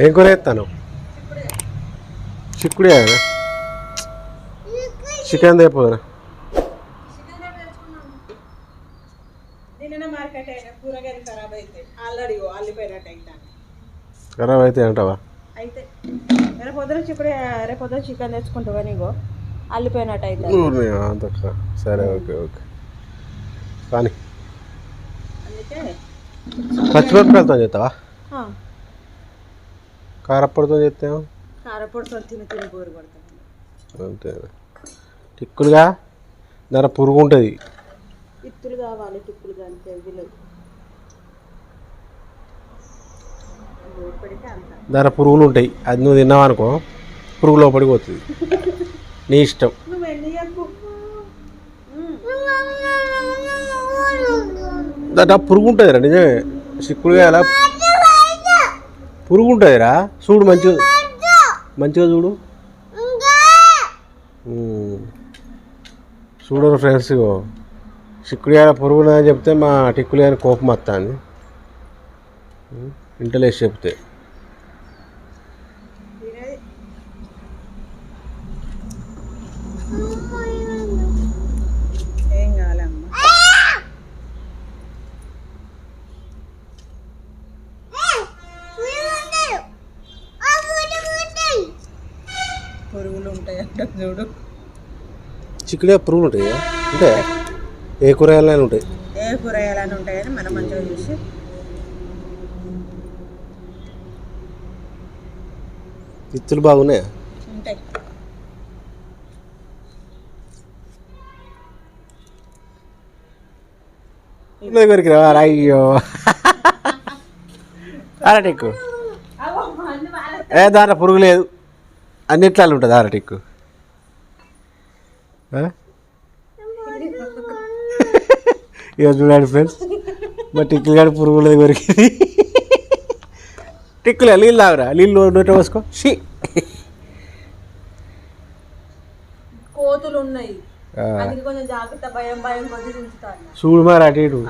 ఏం కూర ఎత్తాను? చిక్కుడే చికెన్ తెపోదురా. ఖరాబ్ అయితే అంటావా? అయితే రేపొద్దున చిక్కుడే, రేపొద్దున చికెన్ తెచ్చుకుంటావా? నీకు అల్లిపోయినట్టు అయితే అంత సరే, ఓకే ఓకే. కానీ అందుకే పచ్చిమిరపకాయలతో చేస్తావా? కారప్పొడితో చేస్తావు? కారపొడితో తిని తిని బోరు పడుతుంది. అంతే. టిక్కులుగా ధర పురుగు ఉంటుంది. ఇత్తులు కావాలి, టిక్కులు కానీ తెలియదు. ధర పురుగులు ఉంటాయి. అది నువ్వు తిన్నావు అనుకో, పురుగు లోపలికి పోతుంది. నీ ఇష్టం. దాంట్లో పురుగు ఉంటుందిరా, నిజమే. చిక్కుడుగా ఎలా పురుగు ఉంటుందిరా. చూడు మంచిగా, మంచిగా చూడు. చూడరు ఫ్రెండ్స్, చిక్కుడుగా పురుగు అని చెప్తే మా టిక్కులు అని కోపం వస్తుంది. ఇంటలేసి చెప్తే ఏం కావాలమ్మా. పురుగులు ఉంటాయంట చూడు. చిక్కుడుగా పురుగులు ఉంటాయి అంటే ఏ కూరగాయలైనా ఉంటాయి. ఏ కూరగాయలని ఉంటాయని మనం మంచిగా చూసి. ఇత్తులు బాగున్నాయా? ఉంటాయి. దగ్గరికి రా. అయ్యో అరటిక్కు దాంట్లో పురుగు లేదు, అన్నిట్లాలు ఉంటుంది అరటిక్కు. ఇక చూడండి ఫ్రెండ్స్, మా టిక్కులు కాడి పురుగు లేదు కొరికింది. టిక్కులే నీళ్ళు తాగురా, నీళ్ళు నోట పోసుకో. కోతులు ఉన్నాయి, కొంచెం జాగ్రత్త, భయం భయం కొద్ది ఉంచుతాను. చూడు మరి అటు ఇటు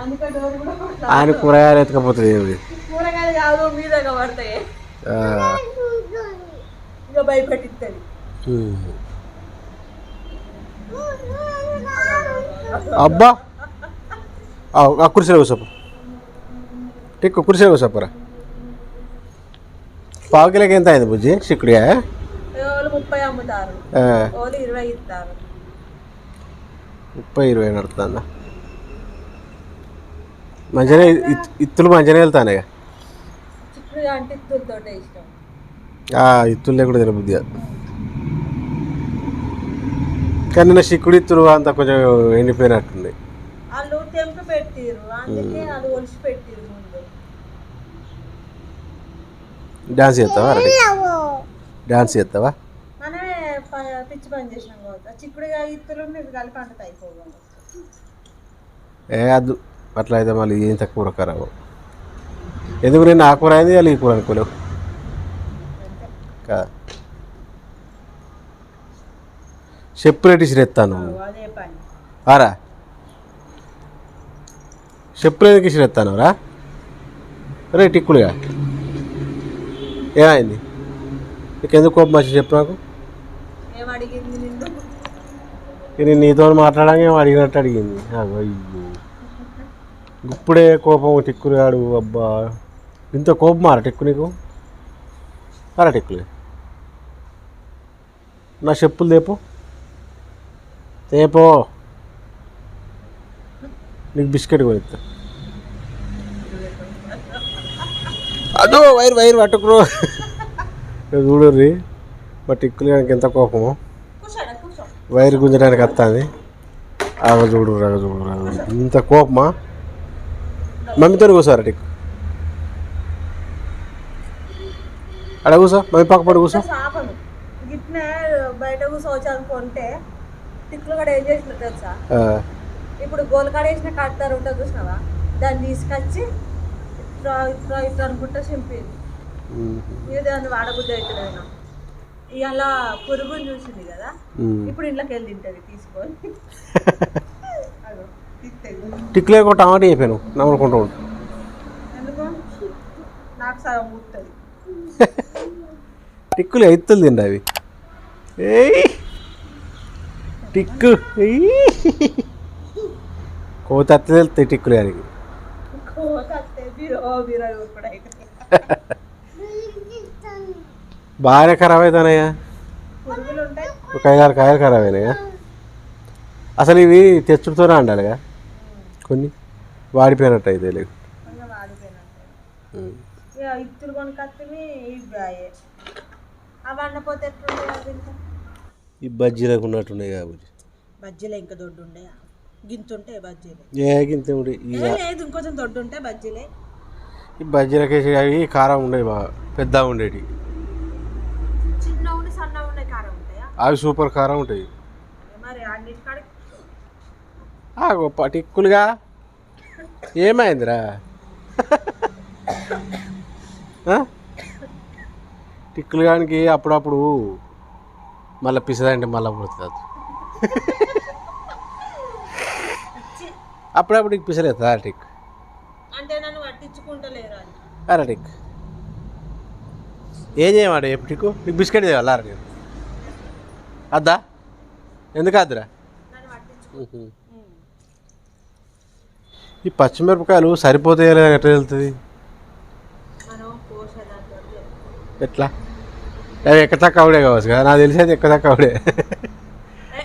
ఆయన కూరగాయలు ఎత్తుకపోతుంది. కూరగాయలు కాదు మీద పడతాయి, ఇక భయపెట్టిస్తుంది. అబ్బా కుర్చీలో కూర్చోప, టిక్కు కుర్చీలో కూర్చోపరా. పావు కిలోకి ఎంత అయింది బుజ్జి చిక్కుడుగా? 30 అమ్ముతారు, 20 ఇస్తారు. 30-20 నడుతుందా? మంచిగానే ఇత్తులు మంచిగానే వెళ్తానే. చిక్కుడుగా అంటే ఇత్తులతో ఇష్టం. ఇత్తులు లేకుండా తినబుద్ది కాదు. కానీ నా చిక్కుడు ఇత్తులు అంతా కొంచెం ఎండిపోయినట్టుంది. వాళ్ళు తెంప పెట్టిరు, అందుకే అది ఒలిసి పెట్టిరు ముందు. డాన్స్ చేస్తావా? డాన్స్ చేస్తావా? మనమే పిచ్చి పని చేసినాం కావచ్చు. చిక్కుడుగా ఇత్తులు కలిపి అంట అయిపోగా. అద్దు అట్లా అయితే మళ్ళీ ఏం తక్కువ ఖరాబు. ఎందుకు నేను ఆ కూర అయింది, వాళ్ళు ఈ కూర అనుకోలేవు కదా. సెపరేట్ ఇసిరెత్తాను. అదే పని ఆరా, సెపరేట్కి ఇసిరెత్తాను రా. రే టిక్కులుగా ఏమైంది నీకు? ఎందుకు కోపం వచ్చి చెప్పు నాకు. ఏమడిగింది నిన్ను? నేను నీతో మాట్లాడగా ఏమో అడిగినట్టు అడిగింది. అయ్యో ఇప్పుడే కోపం టిక్కులుగాడు. అబ్బా ఇంత కోపం మారా టిక్కు నీకు? అరా టిక్కులు నా చెప్పులు తేపో, తేపో, నీకు బిస్కెట్ కొనిస్తా. అదో వైర్ వైర్ పట్టుకురు. చూడర్రి మా టిక్కులు కానీ ఎంత కోపము. వైర్ గుంజడానికి వస్తుంది. అగ చూడు రగ చూడు రగ, ఇంత కోపమా? మమ్మీతో కూర్చోరా టిక్కు, అక్కడ కూర్చో, మమ్మీ పక్క పడి కూర్చో. గిట్నే బయట కూర్చోవచ్చు అనుకుంటే టిక్కులు కూడా ఏం చేసిన తెలుసా? ఇప్పుడు గోలకాడ వేసిన కడతారు ఉంటుంది చూసినావా, దాన్ని తీసుకొచ్చి ఇట్లా ఇట్లా ఇట్లా అనుకుంటా చింపింది. మీరు దాన్ని వాడబుద్ధి అవుతుంది. ఇలా పురుగుని చూసింది కదా, ఇప్పుడు ఇంట్లోకి వెళ్ళి తింటుంది తీసుకొని. టిక్కులే ఒక టమాటా అయిపోయాను నవ్వుకుంటూ ఉంటాను. ఎందుకు నాకు సగం ముట్టది. టిక్కులు ఎత్తులు తిండి అవి. ఏయ్ టిక్కు కోత అత్తే వెళ్తాయి టిక్కులు దానికి. బాగానే ఖరాబ్ అవుతానయ్యా, ఒక 5-6 కాయలు ఖరాబ్ అయినాయా. అసలు ఇవి తెచ్చుడుతోనే ఉండాలిగా, కొన్ని వాడిపోయినట్టు అయితే లేదు. ఇత్తులు కొనుకొచ్చి అవి వండపోతే ఈ బజ్జీలకు ఉన్నట్టున్నాయి కాబట్టి బజ్జీలు ఇంకా దొడ్డు ఉండే గింతుంటే బజ్జీలు గింత ఉండే లేదు, ఇంకొంచెం దొడ్డు ఉంటే బజ్జీలే. ఈ బజ్జీలకేసి అవి కారం ఉండేవి, బాగా పెద్దగా ఉండేవి. చిన్న ఉండి సన్న ఉండే కారం ఉంటాయా? అవి సూపర్ కారం ఉంటాయి. మరి అన్నిటికాడికి గొప్ప టిక్కులుగా ఏమైందిరా? టిక్కులు కానికి అప్పుడప్పుడు మళ్ళీ పిసదంటే మళ్ళీ పోతుంది. అప్పుడప్పుడు నీకు పిసలేదు టిక్ అంటే నన్ను పట్టించుకుంటలేరు అరే టిక్ ఏం చేయమాట ఎప్పుడు టిక్కు నీకు బిస్కెట్ చేయాలి నేను అద్దా ఎందుకు అద్దురా? ఈ పచ్చిమిరపకాయలు సరిపోతాయో లేదా ఎట్లా వెళ్తుంది? ఎట్లా అవి ఎక్క తక్కువ అవడే కావచ్చు కదా, నాకు తెలిసి అయితే ఎక్క తక్కువ అవడే.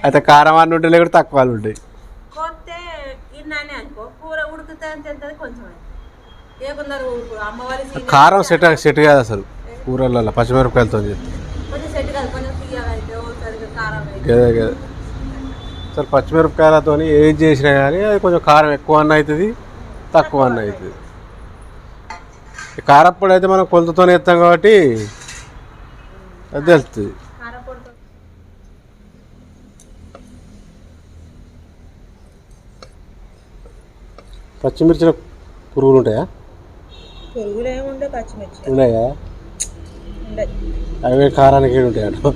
అయితే కారం అన్నీ ఉంటాయి కూడా తక్కువ వాళ్ళు ఉంటాయి. కారం సెట్ కాదు అసలు కూరలలో పచ్చిమిరపకాయలతో. గదే గదే అసలు పచ్చిమిరపకాయలతో ఏది చేసినా కానీ అది కొంచెం కారం ఎక్కువ అన్న అవుతుంది, తక్కువ అన్న అవుతుంది. కారప్పొడి అయితే మనం కొలతతోనే వేస్తాం కాబట్టి అది తెలుస్తుంది. పచ్చిమిర్చిలో పురుగులు ఉంటాయా? పురుగులు ఏముండే పచ్చిమిర్చి ఉన్నాయా? అవి కారానికి ఉంటాయి అటు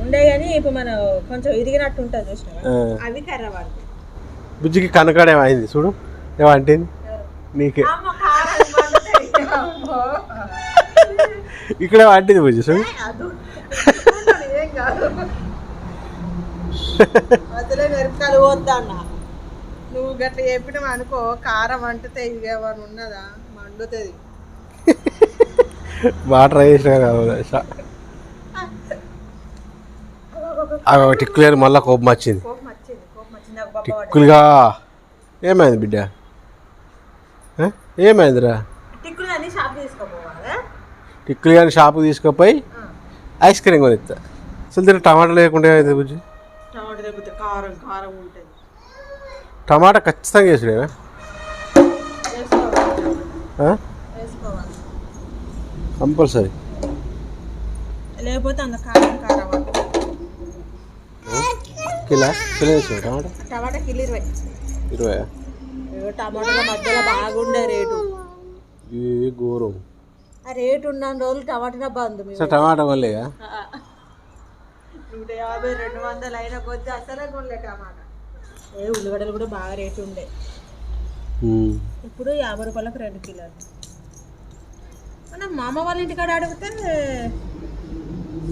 ఉండే కానీ ఇప్పుడు మనం కొంచెం ఇరిగినట్టు ఉంటుంది చూసినా అవి కర్రవాడు. బుజ్జికి కనకాడేమో అయింది చూడు, ఏమంటుంది నీకే ఇక్కడ వంటిది బుజ్జి చూడు. అసలే మిరపకాయలు పోద్దన్న నువ్వు గట్ల చెప్పినావు అనుకో, కారం అంటుతే ఇదేమని ఉన్నదా మండుతుంది. బాగా ట్రై చేసిన టిక్కులు మళ్ళీ కోపం వచ్చింది. టిక్కులుగా ఏమైంది బిడ్డ? ఏమైందిరా? టిక్కులు కానీ షాపు తీసుకుపోయి ఐస్ క్రీమ్ కొనిస్తా. అసలు తిరిగి టమాటా లేకుండా ఏమైంది బుజ్జి? టమాటా లేకపోతే కారం కారం ఉంటుంది. టమాటా ఖచ్చితంగా వేసుడేనా? కంపల్సరీ లేకపోతే అంత కారం కారం కిలో వేసిన టమాటా కిలో 20. టమాటాల మధ్యలో బాగుండే రేటు. ఏ ఘోరం ఆ రేటు ఉన్న రోజులు టమాటా బంద్. టమాటా వల్లే 150 200 అయిన కొద్ది అసలే కొనలే టమాటా. ఉల్లిగడ్డలు కూడా బాగా రేటు ఉండే, ఇప్పుడు 50 రూపాయలకు 2 కిలోలు. మన మా అమ్మ వాళ్ళ ఇంటికాడ అడిగితే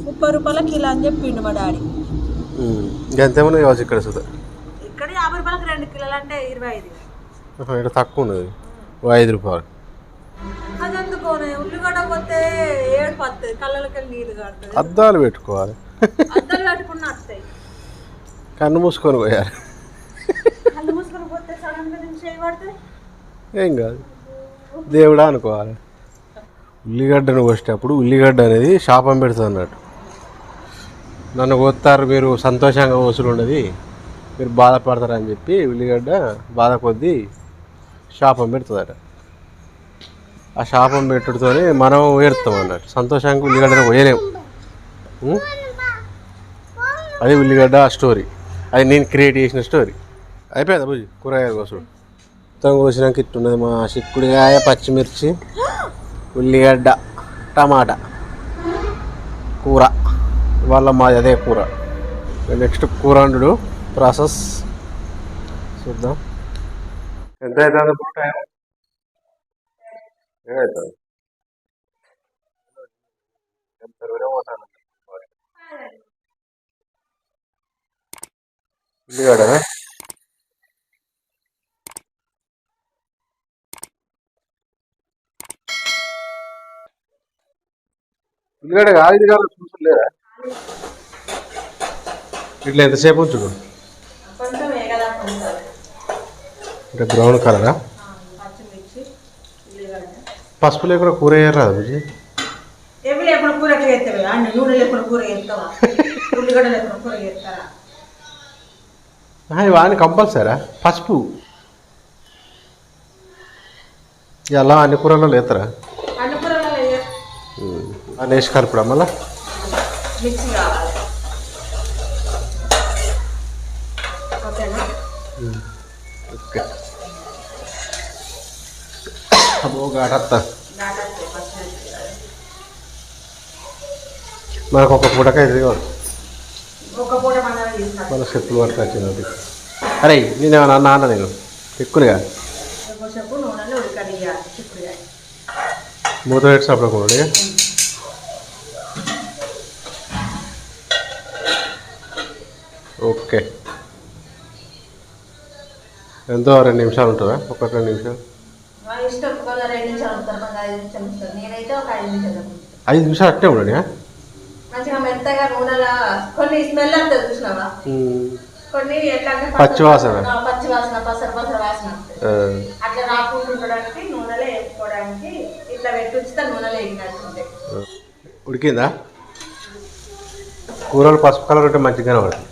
30 రూపాయల కిలో అని చెప్పిండు మా డాడీ. ఎంతేమన్నా కావచ్చు ఇక్కడ చూద్దాం. ఇక్కడ 50 రూపాయలకు 2 కిలోలు అంటే 25. ఇక్కడ తక్కువ ఉన్నది 5 రూపాయలు. అదెందుకోనే ఉల్లిగడ్డ పోతే 7-10 కళ్ళకి నీళ్ళు కాడుతుంది. అద్దాలు పెట్టుకోవాలి, అద్దాలు పెట్టుకున్న వస్తాయి. కన్ను మూసుకొని పోయాలి. కళ్ళు మూసుకొని పోతే సడన్ గా నుంచి చేయబడితే ఏం కాదు, దేవుడా అనుకోవాలి. ఉల్లిగడ్డను కోసేటప్పుడు ఉల్లిగడ్డ అనేది శాపం పెడుతుంది అన్నట్టు. నన్ను కోస్తారు మీరు సంతోషంగా కోసులు ఉండదు, మీరు బాధపడతారని చెప్పి ఉల్లిగడ్డ బాధ కొద్దీ శాపం పెడుతుందట. ఆ శాపం పెట్టుడుతోనే మనం ఏడుతాం అన్నట్టు. సంతోషానికి ఉల్లిగడ్డను కోయలేము. అది ఉల్లిగడ్డ స్టోరీ, అది నేను క్రియేట్ చేసిన స్టోరీ. అయిపోయిందా బుజ్జి కూరగాయల కోసం? మొత్తం కోసినాక ఇట్టున్నది మా చిక్కుడుకాయ, పచ్చిమిర్చి, ఉల్లిగడ్డ, టమాటా కూర. ఇవాళ మాది అదే కూర. నెక్స్ట్ కూర వండుడు ప్రాసెస్ చూద్దాం. ఎంత అవుతుంది టైం? ఏమవుతుంది ఉల్లిగడ్డ ఉల్లిగడ్డ కాదు ఇది కాదు చూసలేదా ఇట్లా ఎంతసేపు ఉంచుడు కొంచెం వేగదాకా ఉంచాలి. అంటే బ్రౌన్ కలరా పచ్చిమిర్చి, ఉల్లిగడ్డ. పసుపు లేకుండా కూర వేయరు రాదు బుజ్జి ఏమి లేకుండా కూర ఎట్లా చేస్తావా? అన్ని నూనె లేకుండా కూర చేస్తావా? ఉల్లిగడ్డ లేకుండా కూర చేస్తారా? వాని కంపల్సరా పసుపు ఇలా అన్ని కూరల్లో లేతరా అన్ని కూరలో వేయ అని వేసి కలుపుడా మళ్ళా మిక్సీ కావాలి. ఓకేనా? ఓకే అబ్బో గాటత్తా దాటాలి పచ్చిమిర్చి. మనకు ఒక పూటకాయ ఇది కావాలి ఒక పూట మనం తీసుకుంటాం. మన చెప్పులు పట్టుకు వచ్చింది అరే నేను నాన్న నేను ఎక్కువగా ఎక్కువసేపు నూనెలో ఉడకనియాలి చిక్కుడుకాయ. మూత పెట్టినప్పుడు కూడా ఓకే ఎంతో 2 నిమిషాలు ఉంటుందా? ఒక 2 నిమిషాలు ఇష్టం. కొంత 2 నిమిషాలు ఉంటారు, కొంత 5 నిమిషాలు ఉంటారు. నేనైతే ఒక 5 నిమిషాలు. 5 నిమిషాలు అట్టే ఉండని మంచిగా మెత్తగా నూనెలా కొన్ని స్మెల్ అంటుంది చూసినావా? కొన్ని ఎట్లా అంటే పచ్చి వాసన పసర వాసన అట్లా రాకుండా ఉండడానికి నూనెలో వేసుకోవడానికి ఇట్లా పెట్టి ఉంచితే నూనెలో వేగినట్టుంటాయి. ఉడికిందా? కూరలు పసుపు కలర్ ఉంటే మంచిగా కనబడుతుంది.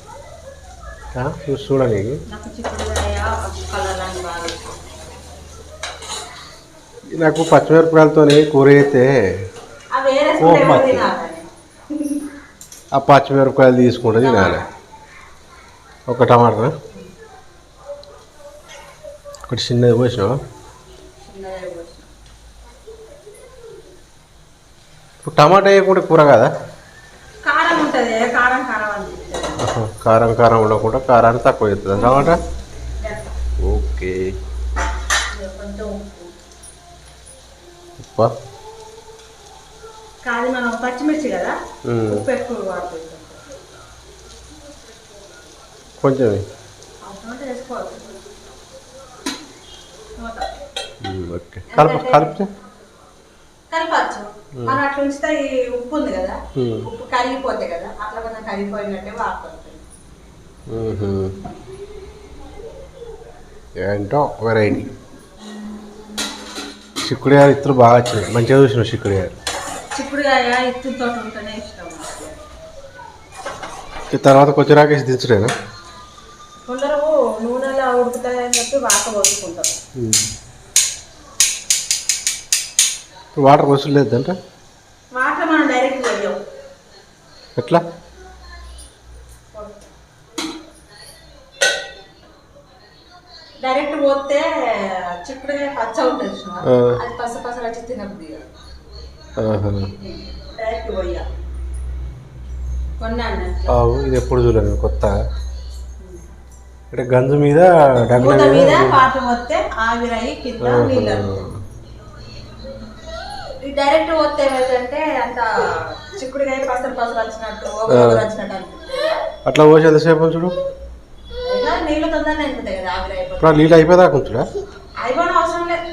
చూడండి నాకు చిక్కుడుకాయ పసుపు కలర్ అని బాగా ఇష్టం. నాకు పచ్చిమిరపకాయలతో కూర అయితే అవి వేరే తినాలి. ఆ పచ్చిమిరపకాయలు తీసుకుంటే తినాలి. ఒక టమాటా ఒకటి చిన్నది పోసినావా? ఇప్పుడు టమాటా వేయకుండా కూర కదా? కారం ఉంటుంది, కారం కారం అనిపిస్తుంది. కారం కారం ఉండకుండా కారాన్ని తక్కువ అవుతుంది టమాటా. ఓకే ఉప్పు కాదు మనం పచ్చిమిర్చి కదా ఉప్పు ఎక్కువ వాడుతుంది. కొంచెం వేసుకోవాలి. ఓకే కలిపితే కలపచ్చు. మనం అట్లా ఉంచితే ఈ ఉప్పు ఉంది కదా, ఉప్పు కరిగిపోతాయి కదా, అట్లా మనం కరిగిపోయినట్టే వాడుతుంది. ఏంటో వెరైటీ. చిక్కుడుకాయ ఇత్తులు బాగా వచ్చినాయి, మంచిగా చూసినావు చిక్కుడుకాయ. చిక్కుడుకాయ ఇత్తులతో ఉంటేనే ఇష్టం. తర్వాత కొంచెం రాకేసి దించడేనా? కొందరు నూనెలో ఉడుకుతాయని చెప్పి వాటర్ పోసుకుంటారు. వాటర్ పోసులు లేదంట? వాటర్ మనం డైరెక్ట్ పోయాం. ఎట్లా? డైరెక్ట్ పోతే చిక్కుడుకాయ పచ్చ ఉంటుంది, అది పస వచ్చి తినబుద్ది. డైరెక్ట్ పోయా కొన్నాను. ఇది ఎప్పుడు చూడలేదు కొత్త. అంటే గంజు మీద పాట పోతే ఆవిరయి కింద నీళ్ళు. డైరెక్ట్ పోతే ఏమైందంటే అంత చిక్కుడుకాయ పసరు వచ్చినట్టు వచ్చినట్టు అనిపిస్తుంది. అట్లా పోసి ఎంతసేపు చూడు నీళ్ళు తొందరగా అయిపోతాయి కదా ఆవిరి అయిపోతుంది. ఇప్పుడు నీళ్ళు అయిపోయేదాకా ఉంచుడా? అయిపోయిన అవసరం లేదు,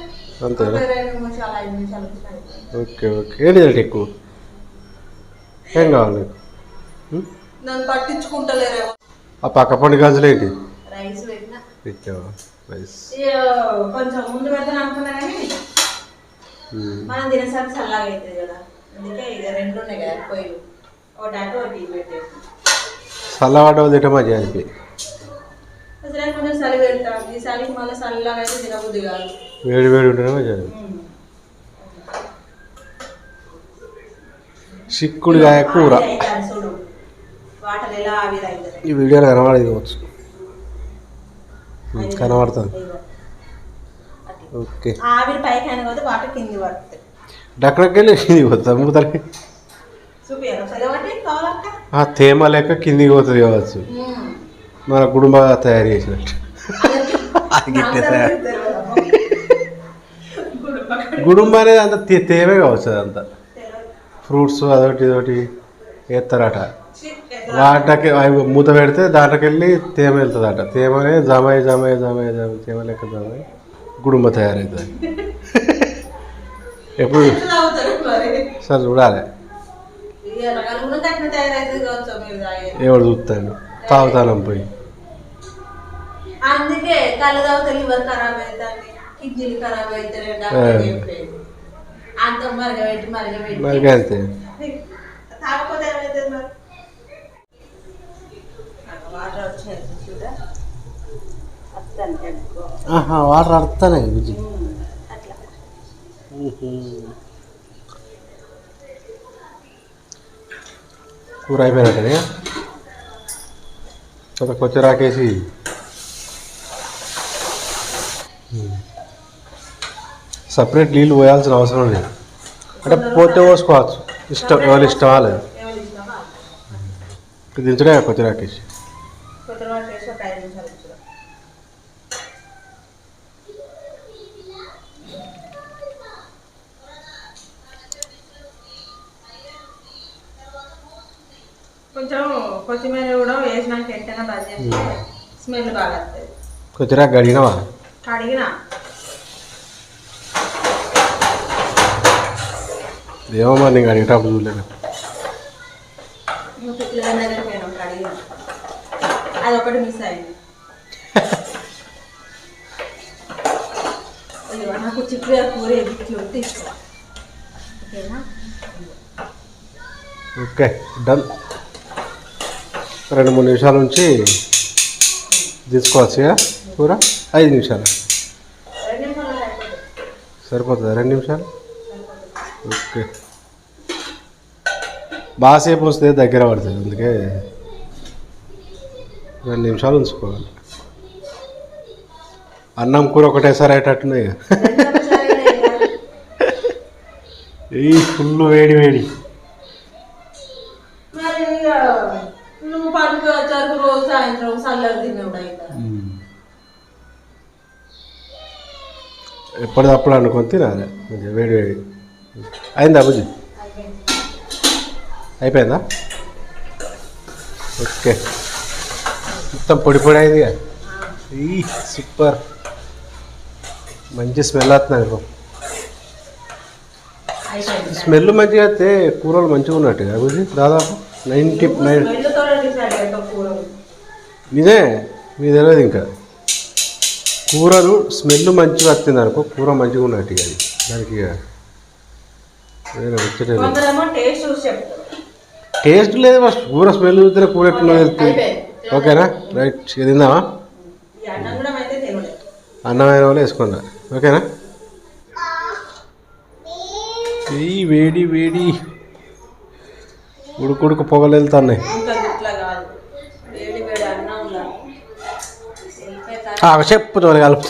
అంతే. 2 నిమిషాలు 5 నిమిషాలు. Okay okay. ఏంటి ఎక్కువ ఏం కావాలి నీకు? నన్ను పట్టించుకుంటలేరేమో. ఆ పక్క పండు గాజులు ఏంటి? రైస్ పెట్టినా రైస్ కొంచెం ముందు పెడతాను అనుకున్నా కానీ మనం తినేసరికి చల్లగా అవుతుంది కదా, అందుకే ఇక 2 ఉన్నాయి కదా పొయ్యిలు, ఒకటి అటు ఒకటి పెట్టేసి చల్లవాడ తింటే మంచిగా అనిపి. అసలు కొంచెం చలి పెడతాం, ఈ చలికి మళ్ళీ చల్లగా అయితే తినబుద్ది కాదు. వేడి వేడి ఉంటేనే మంచిగా. చిక్కుడుకాయ కూర చూడు వాటర్ ఎలా ఆవిరి అవుతుంది. ఈ వీడియోలో కనబడేది కావచ్చు, కనబడుతుంది. ఓకే. ఆవిరి పైకి అయిన వాటర్ కింది పడుతుంది. డక్కడికి వెళ్ళి కిందికి పోతుంది మూతలకి. తేమ లెక్క కిందికి పోతుంది కావచ్చు, మన కుటుంబ తయారు చేసినట్టు. గుడుంబ అనేది అంత తేమే కావచ్చు, అదంతా ఫ్రూట్స్ అదొకటి ఇదొకటి వేస్తారట. వాటికి అవి మూత పెడితే దాంట్లోకి వెళ్ళి తేమ వెళ్తుందట. తేమనే జమాయి జమాయి జమాయి జమాయి తేమ లెక్క జమాయి గుడుంబ తయారవుతుంది. ఎప్పుడు సార్ చూడాలి, ఎవడు చూస్తాడు, తాగుతానం పోయి. అందుకే కళ్ళు తాగితే లివర్ ఖరాబ్ అవుతుంది, కిడ్నీలు ఖరాబ్ అవుతాయి. అంత మరగబెట్టి మరి అంతే. తాగకపోతే ఏమవుతుంది మరి? వాటర్ వచ్చేది వాటర్ అడుగుతానే బుజ్జి. అట్లా కూర అయిపోయినట్టే కొంత కొచ్చరాకేసి సపరేట్ నీళ్ళు పోయాల్సిన అవసరం లేదు. అంటే పోతే పోసుకోవచ్చు, ఇష్టం ఎవరి ఇష్టం లేదు. దించడే కొచ్చరాకేసి కొంచెం కొత్తిమీర కూడా వేసినాక వెంటనే బంద్ చేస్తే స్మెల్ బాగా వస్తుంది. కొద్దిగా కడిగినవా? కడిగినా. ఏమో మరి నేను అడిగేటప్పుడు చూడలేదు. అది ఒకటి మిస్ అయింది. నాకు చిక్కుడు కూర ఎదుగుతుంది ఇష్టం. ఓకేనా? Okay done. 2-3 నిమిషాల నుంచి తీసుకోవచ్చు కూర. 5 నిమిషాలు సరిపోతుందా? 2 నిమిషాలు ఓకే. బాగాసేపు వస్తే దగ్గర పడుతుంది, అందుకే 2 నిమిషాలు ఉంచుకోవాలి. అన్నం కూర ఒకటేసారి అయ్యేటట్టున్నాయి. ఈ ఫుల్ వేడి వేడి. నువ్వు పండుగ వచ్చారు రోజు సాయంత్రం చల్లగా తినేవాడు అయితే ఎప్పటిదప్పుడు అనుకొని తినాలి. వేడి వేడి అయిందా బుజ్జి? అయిపోయిందా? ఓకే. మొత్తం పొడి పొడి అయింది. ఈ సూపర్, మంచి స్మెల్ వస్తున్నాయి. స్మెల్ మంచిగా వస్తే కూరలు మంచిగా ఉన్నట్టుగా బుజ్జి. దాదాపు 99 నిజే, మీ తెలియదు. ఇంకా కూరలు స్మెల్ మంచిగా వస్తుంది అనుకో, కూర మంచిగా ఉన్నట్టుగా. అది దానికి టేస్ట్ లేదు, ఫస్ట్ కూర స్మెల్ చూస్తే కూర ఎట్లా వెళ్తుంది. ఓకేనా? రైట్. తిందామా? అన్నమైన వాళ్ళు వేసుకున్నా. ఓకేనా? ఈ వేడి వేడి ఉడుకుడుకు పొగలు వెళ్తున్నాయి. చెప్పుతో కలుపు.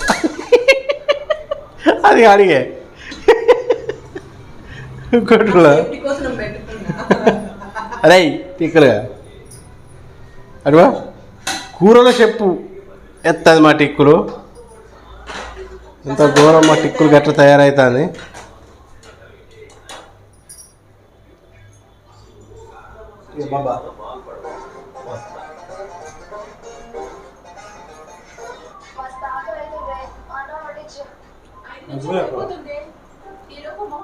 అది అడిగే ఇంకోటిలో అరే టిక్కులుగా అడువా కూరలో చెప్పు ఎత్తది మా టిక్కులు. ఇంత ఘోరం మా టిక్కులు గట్ల తయారవుతుంది. బాబా మంచిగా